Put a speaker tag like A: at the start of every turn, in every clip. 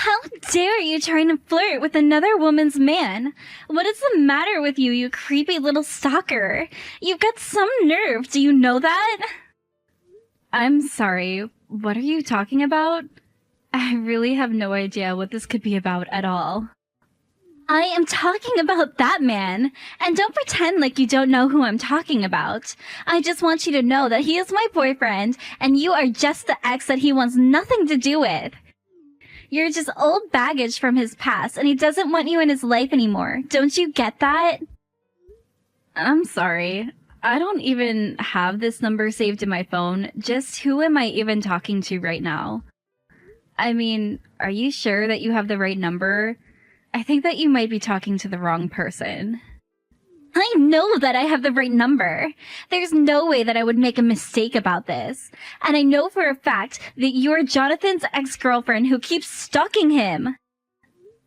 A: How dare you trying to flirt with another woman's man? What is the matter with you, you creepy little stalker? You've got some nerve, do you know that? I'm sorry, what are you talking about? I really have no idea what this could be about at all. I am talking about that man, and don't pretend like you don't know who I'm talking about. I just want you to know that he is my boyfriend, and you are just the ex that he wants nothing to do with. You're just old baggage from his past, and he doesn't want you in his life anymore. Don't you get that? I'm sorry. I don't even have this number saved in my phone. Just who am I even talking to right now? I mean, are you sure that you have the right number? I think that you might be talking to the wrong person. I know that I have the right number. There's no way that I would make a mistake about this. And I know for a fact that you're Jonathan's ex-girlfriend who keeps stalking him.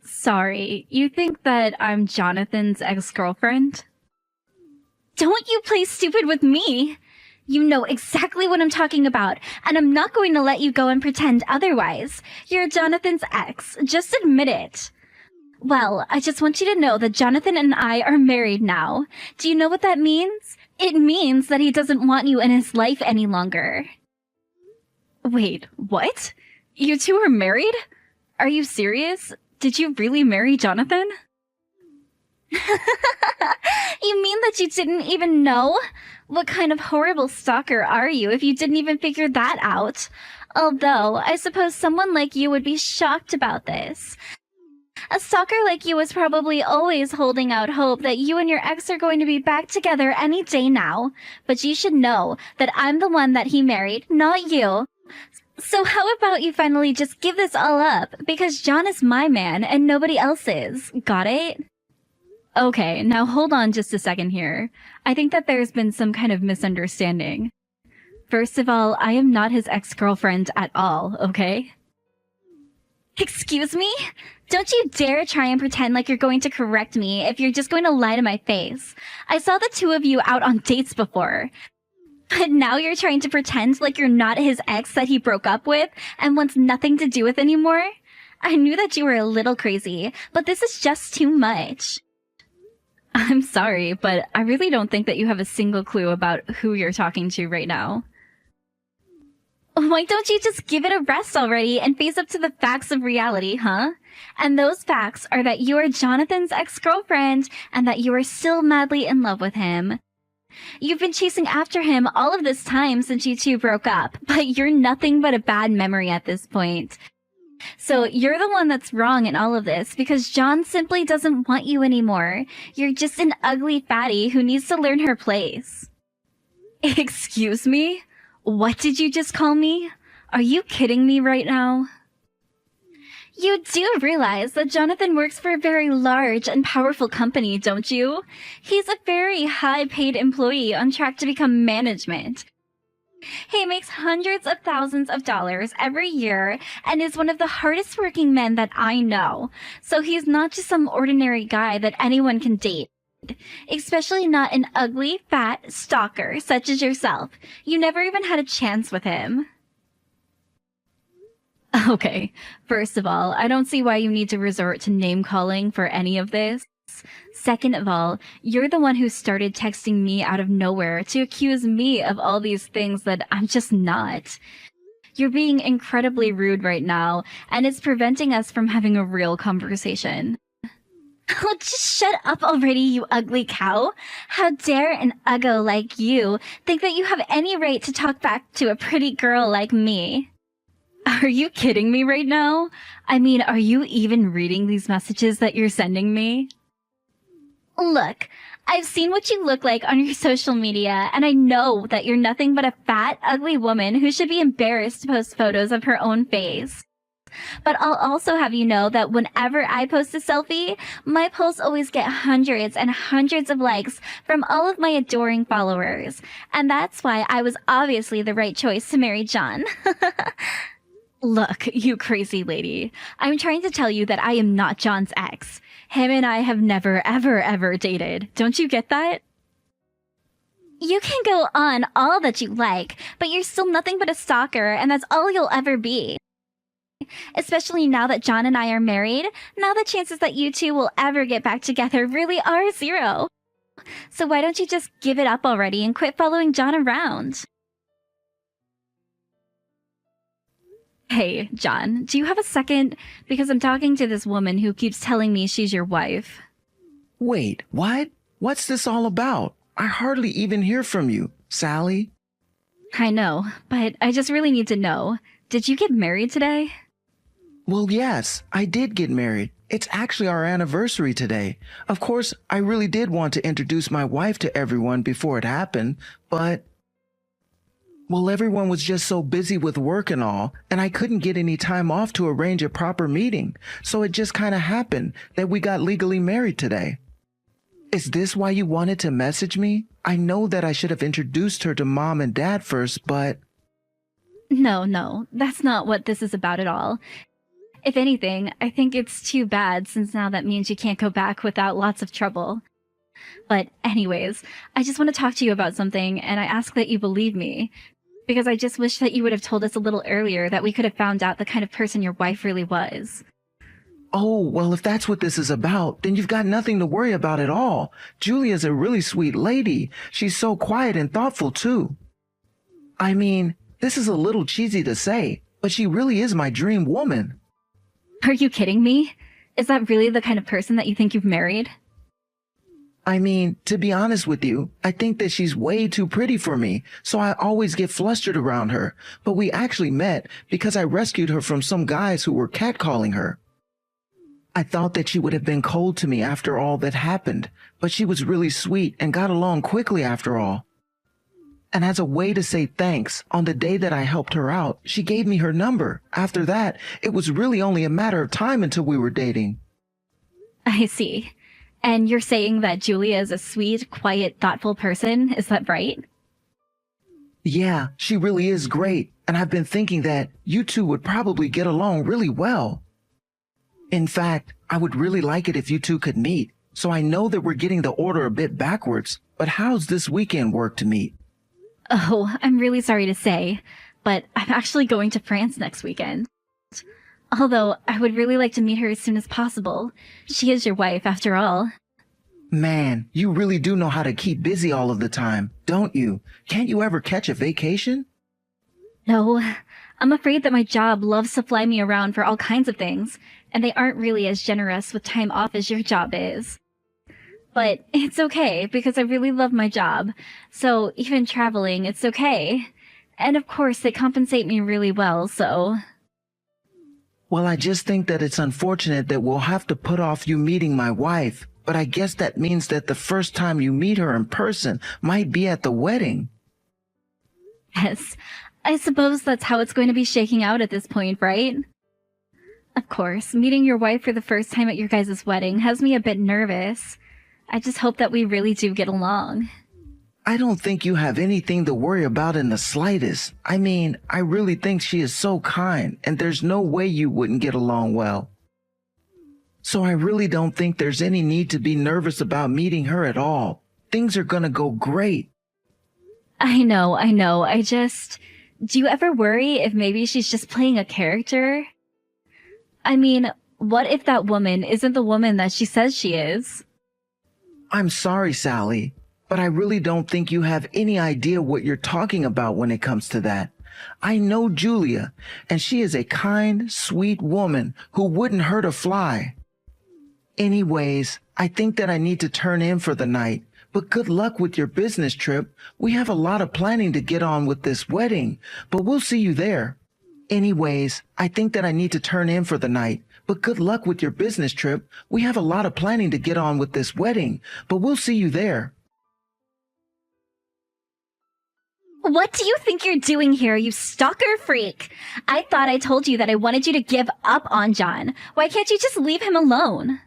A: Sorry, you think that I'm Jonathan's ex-girlfriend? Don't you play stupid with me! You know exactly what I'm talking about, and I'm not going to let you go and pretend otherwise. You're Jonathan's ex. Just admit it. Well, I just want you to know that Jonathan and I are married now. Do you know what that means? It means that he doesn't want you in his life any longer. Wait, what? You two are married? Are you serious? Did you really marry Jonathan? You mean that you didn't even know? What kind of horrible stalker are you if you didn't even figure that out? Although, I suppose someone like you would be shocked about this. A stalker like you is probably always holding out hope that you and your ex are going to be back together any day now. But you should know that I'm the one that he married, not you. So how about you finally just give this all up? Because John is my man and nobody else's. Got it? Okay, now hold on just a second here. I think that there's been some kind of misunderstanding. First of all, I am not his ex-girlfriend at all, okay? Excuse me? Don't you dare try and pretend like you're going to correct me if you're just going to lie to my face. I saw the two of you out on dates before. But now you're trying to pretend like you're not his ex that he broke up with and wants nothing to do with anymore? I knew that you were a little crazy, but this is just too much. I'm sorry, but I really don't think that you have a single clue about who you're talking to right now. Why don't you just give it a rest already and face up to the facts of reality, huh? And those facts are that you are Jonathan's ex-girlfriend and that you are still madly in love with him. You've been chasing after him all of this time since you two broke up, but you're nothing but a bad memory at this point. So you're the one that's wrong in all of this because John simply doesn't want you anymore. You're just an ugly fatty who needs to learn her place. Excuse me? What did you just call me? Are you kidding me right now? You do realize that Jonathan works for a very large and powerful company, don't you? He's a very high-paid employee on track to become management. He makes hundreds of thousands of dollars every year and is one of the hardest working men that I know. So he's not just some ordinary guy that anyone can date. Especially not an ugly, fat stalker such as yourself. You never even had a chance with him. Okay, first of all, I don't see why you need to resort to name-calling for any of this. Second of all, you're the one who started texting me out of nowhere to accuse me of all these things that I'm just not. You're being incredibly rude right now, and it's preventing us from having a real conversation. Oh, just shut up already, you ugly cow. How dare an uggo like you think that you have any right to talk back to a pretty girl like me? Are you kidding me right now? I mean, are you even reading these messages that you're sending me? Look, I've seen what you look like on your social media, and I know that you're nothing but a fat, ugly woman who should be embarrassed to post photos of her own face. But I'll also have you know that whenever I post a selfie, my posts always get hundreds and hundreds of likes from all of my adoring followers. And that's why I was obviously the right choice to marry John. Look, you crazy lady. I'm trying to tell you that I am not John's ex. Him and I have never, ever dated. Don't you get that? You can go on all that you like, but you're still nothing but a stalker, and that's all you'll ever be. Especially now that John and I are married, now the chances that you two will ever get back together really are zero. So why don't you just give it up already and quit following John around? Hey, John, do you have a second? Because I'm talking to this woman who keeps telling me she's your wife.
B: Wait, what? What's this all about? I hardly even hear from you, Sally.
A: I know, but I just really need to know. Did you get married today?
B: Well, yes, I did get married. It's actually our anniversary today. Of course, I really did want to introduce my wife to everyone before it happened, but... Well, everyone was just so busy with work and all, and I couldn't get any time off to arrange a proper meeting, so it just kind of happened that we got legally married today. Is this why you wanted to message me? I know that I should have introduced her to Mom and Dad first, but...
A: No, that's not what this is about at all. If anything, I think it's too bad since now that means you can't go back without lots of trouble. But anyways, I just want to talk to you about something, and I ask that you believe me. Because I just wish that you would have told us a little earlier that we could have found out the kind of person your wife really was.
B: Oh, well, if that's what this is about, then you've got nothing to worry about at all. Julia's a really sweet lady. She's so quiet and thoughtful, too. I mean, this is a little cheesy to say, but she really is my dream woman.
A: Are you kidding me? Is that really the kind of person that you think you've married?
B: I mean, to be honest with you, I think that she's way too pretty for me, so I always get flustered around her. But we actually met because I rescued her from some guys who were catcalling her. I thought that she would have been cold to me after all that happened, but she was really sweet and got along quickly after all. And as a way to say thanks, on the day that I helped her out, she gave me her number. After that, it was really only a matter of time until we were dating.
A: I see. And you're saying that Julia is a sweet, quiet, thoughtful person, is that right?
B: Yeah, she really is great, and I've been thinking that you two would probably get along really well. In fact, I would really like it if you two could meet, so I know that we're getting the order a bit backwards, but how's this weekend work to meet?
A: Oh, I'm really sorry to say, but I'm actually going to France next weekend. Although, I would really like to meet her as soon as possible. She is your wife, after all.
B: Man, you really do know how to keep busy all of the time, don't you? Can't you ever catch a vacation?
A: No, I'm afraid that my job loves to fly me around for all kinds of things, and they aren't really as generous with time off as your job is. But it's okay, because I really love my job, so even traveling, it's okay. And of course, they compensate me really well, so...
B: Well, I just think that it's unfortunate that we'll have to put off you meeting my wife, but I guess that means that the first time you meet her in person might be at the wedding.
A: Yes, I suppose that's how it's going to be shaking out at this point, right? Of course, meeting your wife for the first time at your guys' wedding has me a bit nervous. I just hope that we really do get along.
B: I don't think you have anything to worry about in the slightest. I mean, I really think she is so kind, and there's no way you wouldn't get along well. So I really don't think there's any need to be nervous about meeting her at all. Things are gonna go great.
A: I know, do you ever worry if maybe she's just playing a character? I mean, what if that woman isn't the woman that she says she is?
B: I'm sorry, Sally, but I really don't think you have any idea what you're talking about when it comes to that. I know Julia, and she is a kind, sweet woman who wouldn't hurt a fly. Anyways, I think that I need to turn in for the night, but good luck with your business trip. We have a lot of planning to get on with this wedding, but we'll see you there. Anyways, I think that I need to turn in for the night, but good luck with your business trip. We have a lot of planning to get on with this wedding, but we'll see you there.
A: What do you think you're doing here, you stalker freak? I thought I told you that I wanted you to give up on John. Why can't you just leave him alone?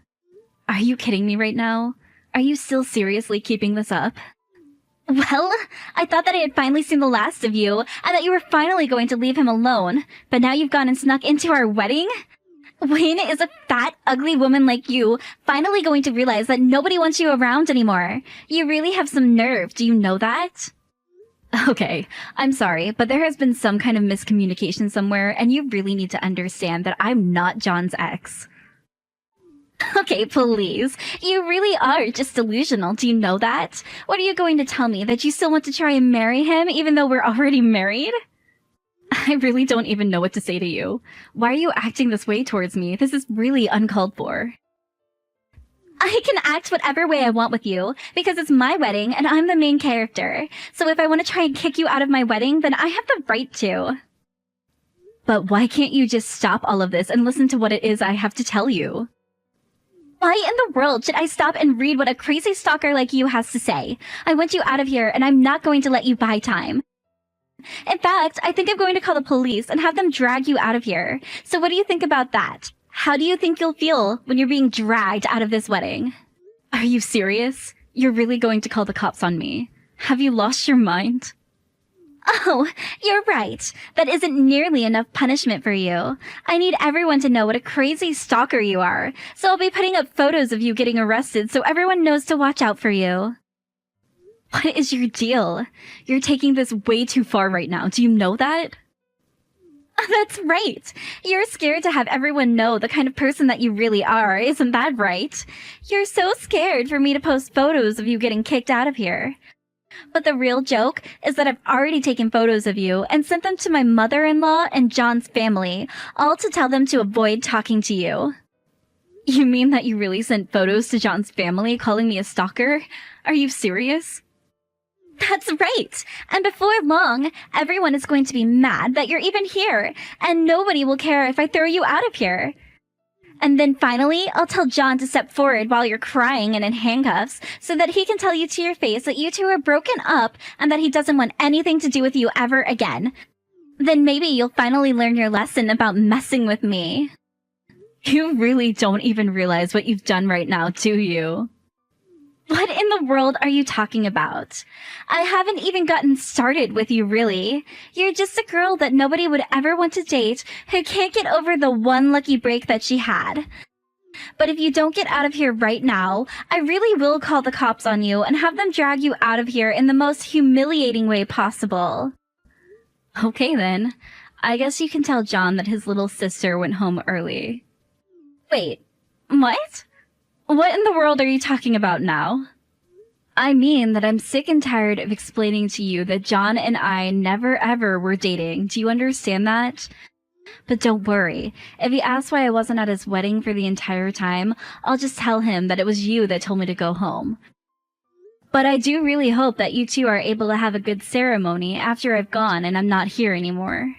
A: Are you kidding me right now? Are you still seriously keeping this up? Well, I thought that I had finally seen the last of you, and that you were finally going to leave him alone. But now you've gone and snuck into our wedding? When is a fat, ugly woman like you finally going to realize that nobody wants you around anymore? You really have some nerve, do you know that? Okay, I'm sorry, but there has been some kind of miscommunication somewhere, and you really need to understand that I'm not John's ex. Okay, please. You really are just delusional. Do you know that? What are you going to tell me? That you still want to try and marry him even though we're already married? I really don't even know what to say to you. Why are you acting this way towards me? This is really uncalled for. I can act whatever way I want with you because it's my wedding and I'm the main character. So if I want to try and kick you out of my wedding, then I have the right to. But why can't you just stop all of this and listen to what it is I have to tell you? Why in the world should I stop and read what a crazy stalker like you has to say? I want you out of here and I'm not going to let you buy time. In fact, I think I'm going to call the police and have them drag you out of here. So what do you think about that? How do you think you'll feel when you're being dragged out of this wedding? Are you serious? You're really going to call the cops on me? Have you lost your mind? Oh, you're right. That isn't nearly enough punishment for you. I need everyone to know what a crazy stalker you are. So I'll be putting up photos of you getting arrested so everyone knows to watch out for you. What is your deal? You're taking this way too far right now. Do you know that? That's right. You're scared to have everyone know the kind of person that you really are. Isn't that right? You're so scared for me to post photos of you getting kicked out of here. But the real joke is that I've already taken photos of you and sent them to my mother-in-law and John's family, all to tell them to avoid talking to you. You mean that you really sent photos to John's family calling me a stalker? Are you serious? That's right. And before long, everyone is going to be mad that you're even here, and nobody will care if I throw you out of here. And then finally, I'll tell John to step forward while you're crying and in handcuffs so that he can tell you to your face that you two are broken up and that he doesn't want anything to do with you ever again. Then maybe you'll finally learn your lesson about messing with me. You really don't even realize what you've done right now, do you? What in the world are you talking about? I haven't even gotten started with you, really. You're just a girl that nobody would ever want to date who can't get over the one lucky break that she had. But if you don't get out of here right now, I really will call the cops on you and have them drag you out of here in the most humiliating way possible. Okay then. I guess you can tell John that his little sister went home early. Wait, what? What in the world are you talking about now? I mean that I'm sick and tired of explaining to you that John and I never ever were dating. Do you understand that? But don't worry. If he asks why I wasn't at his wedding for the entire time, I'll just tell him that it was you that told me to go home. But I do really hope that you two are able to have a good ceremony after I've gone and I'm not here anymore.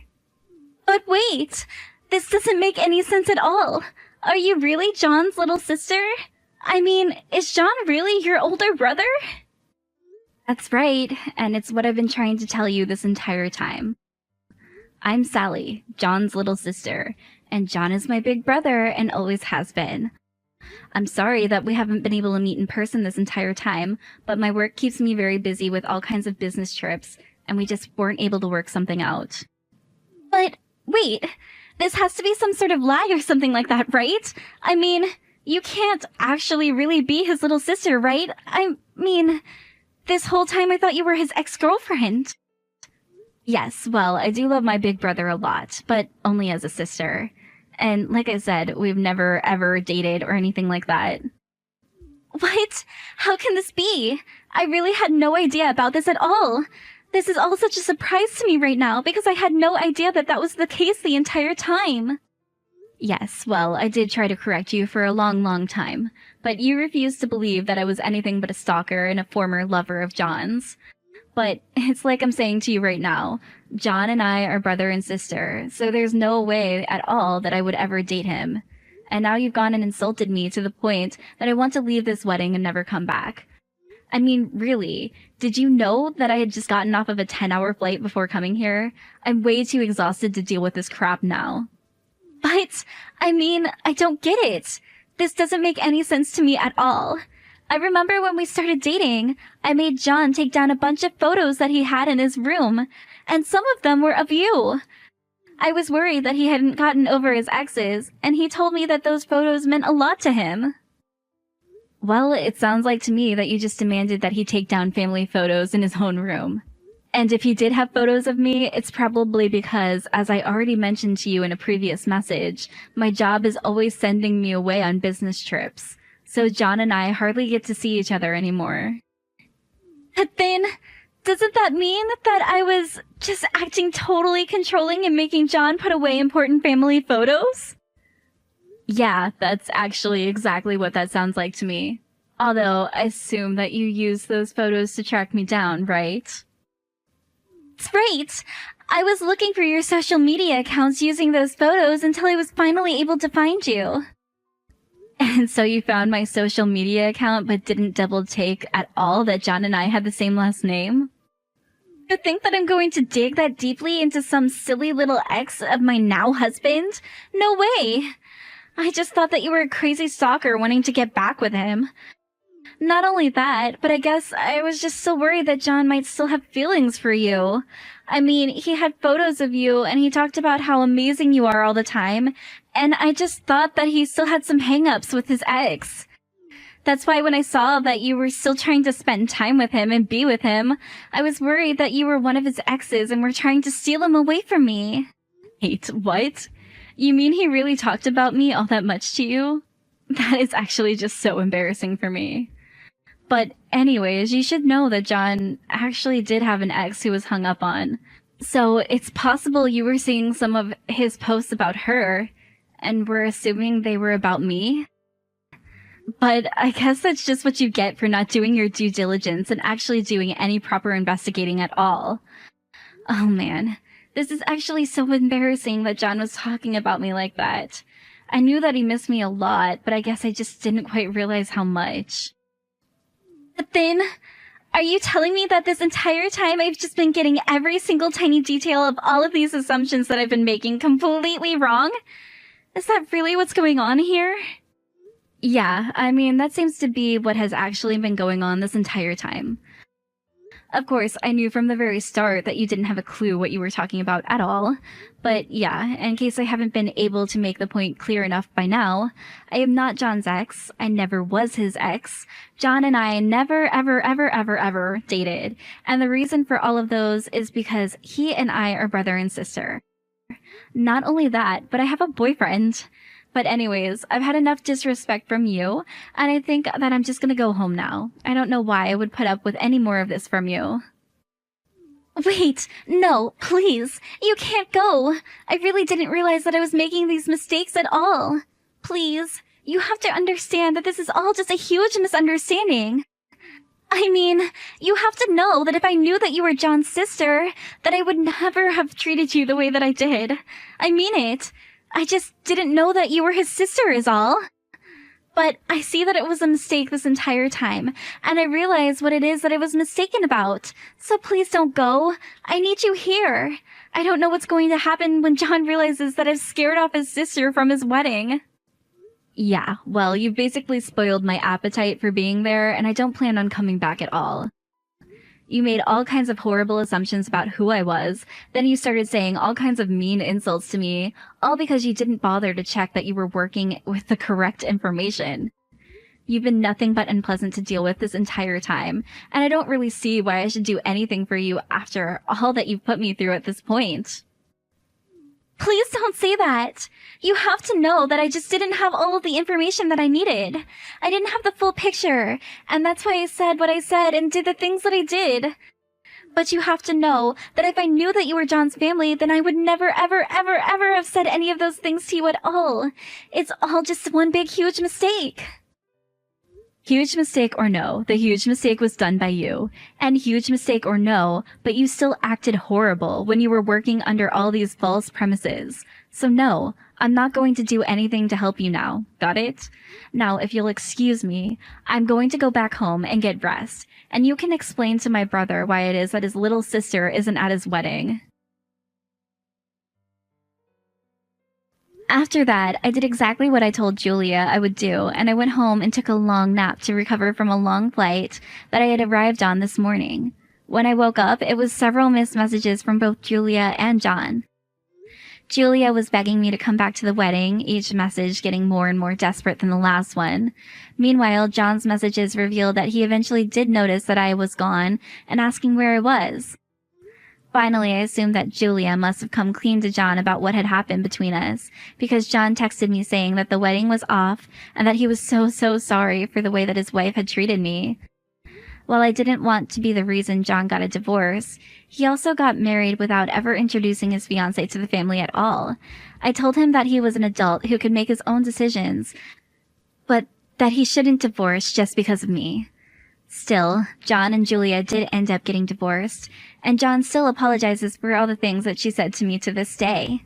A: But wait! This doesn't make any sense at all. Are you really John's little sister? I mean, is John really your older brother? That's right, and it's what I've been trying to tell you this entire time. I'm Sally, John's little sister, and John is my big brother and always has been. I'm sorry that we haven't been able to meet in person this entire time, but my work keeps me very busy with all kinds of business trips, and we just weren't able to work something out. But, wait, this has to be some sort of lie or something like that, right? I mean, you can't actually really be his little sister, right? I mean, this whole time I thought you were his ex-girlfriend. Yes, well, I do love my big brother a lot, but only as a sister. And like I said, we've never ever dated or anything like that. What? How can this be? I really had no idea about this at all. This is all such a surprise to me right now because I had no idea that that was the case the entire time. Yes, well, I did try to correct you for a long, long time, but you refused to believe that I was anything but a stalker and a former lover of John's. But it's like I'm saying to you right now, John and I are brother and sister, so there's no way at all that I would ever date him. And now you've gone and insulted me to the point that I want to leave this wedding and never come back. I mean, really, did you know that I had just gotten off of a 10-hour flight before coming here? I'm way too exhausted to deal with this crap now. But, I mean, I don't get it. This doesn't make any sense to me at all. I remember when we started dating, I made John take down a bunch of photos that he had in his room, and some of them were of you. I was worried that he hadn't gotten over his exes, and he told me that those photos meant a lot to him. Well, it sounds like to me that you just demanded that he take down family photos in his own room. And if he did have photos of me, it's probably because, as I already mentioned to you in a previous message, my job is always sending me away on business trips. So John and I hardly get to see each other anymore. But then, doesn't that mean that I was just acting totally controlling and making John put away important family photos? Yeah, that's actually exactly what that sounds like to me. Although, I assume that you used those photos to track me down, right? That's right! I was looking for your social media accounts using those photos until I was finally able to find you. And so you found my social media account but didn't double take at all that John and I had the same last name? You think that I'm going to dig that deeply into some silly little ex of my now husband? No way! I just thought that you were a crazy stalker wanting to get back with him. Not only that, but I guess I was just so worried that John might still have feelings for you. I mean, he had photos of you and he talked about how amazing you are all the time, and I just thought that he still had some hang-ups with his ex. That's why when I saw that you were still trying to spend time with him and be with him, I was worried that you were one of his exes and were trying to steal him away from me. Wait, what? You mean he really talked about me all that much to you? That is actually just so embarrassing for me. But anyways, you should know that John actually did have an ex who was hung up on. So it's possible you were seeing some of his posts about her, and were assuming they were about me? But I guess that's just what you get for not doing your due diligence and actually doing any proper investigating at all. Oh man, this is actually so embarrassing that John was talking about me like that. I knew that he missed me a lot, but I guess I just didn't quite realize how much. But then, are you telling me that this entire time I've just been getting every single tiny detail of all of these assumptions that I've been making completely wrong? Is that really what's going on here? Yeah, I mean, that seems to be what has actually been going on this entire time. Of course, I knew from the very start that you didn't have a clue what you were talking about at all. But yeah, in case I haven't been able to make the point clear enough by now, I am not John's ex. I never was his ex. John and I never, ever dated. And the reason for all of those is because he and I are brother and sister. Not only that, but I have a boyfriend. But anyways, I've had enough disrespect from you, and I think that I'm just gonna go home now. I don't know why I would put up with any more of this from you. Wait, no, please. You can't go. I really didn't realize that I was making these mistakes at all. Please, you have to understand that this is all just a huge misunderstanding. I mean, you have to know that if I knew that you were John's sister, that I would never have treated you the way that I did. I mean it. I just didn't know that you were his sister is all. But I see that it was a mistake this entire time, and I realize what it is that I was mistaken about. So please don't go. I need you here. I don't know what's going to happen when John realizes that I've scared off his sister from his wedding. Yeah, well, you've basically spoiled my appetite for being there, and I don't plan on coming back at all. You made all kinds of horrible assumptions about who I was. Then you started saying all kinds of mean insults to me, all because you didn't bother to check that you were working with the correct information. You've been nothing but unpleasant to deal with this entire time, and I don't really see why I should do anything for you after all that you've put me through at this point. Please don't say that. You have to know that I just didn't have all of the information that I needed. I didn't have the full picture, and that's why I said what I said and did the things that I did. But you have to know that if I knew that you were John's family, then I would never, ever have said any of those things to you at all. It's all just one big, huge mistake. Huge mistake or no, the huge mistake was done by you. And huge mistake or no, but you still acted horrible when you were working under all these false premises. So no, I'm not going to do anything to help you now. Got it? Now, if you'll excuse me, I'm going to go back home and get rest. And you can explain to my brother why it is that his little sister isn't at his wedding. After that, I did exactly what I told Julia I would do, and I went home and took a long nap to recover from a long flight that I had arrived on this morning. When I woke up, it was several missed messages from both Julia and John. Julia was begging me to come back to the wedding, each message getting more and more desperate than the last one. Meanwhile, John's messages revealed that he eventually did notice that I was gone and asking where I was. Finally, I assumed that Julia must have come clean to John about what had happened between us, because John texted me saying that the wedding was off and that he was so sorry for the way that his wife had treated me. While I didn't want to be the reason John got a divorce, he also got married without ever introducing his fiancé to the family at all. I told him that he was an adult who could make his own decisions, but that he shouldn't divorce just because of me. Still, John and Julia did end up getting divorced, and John still apologizes for all the things that she said to me to this day.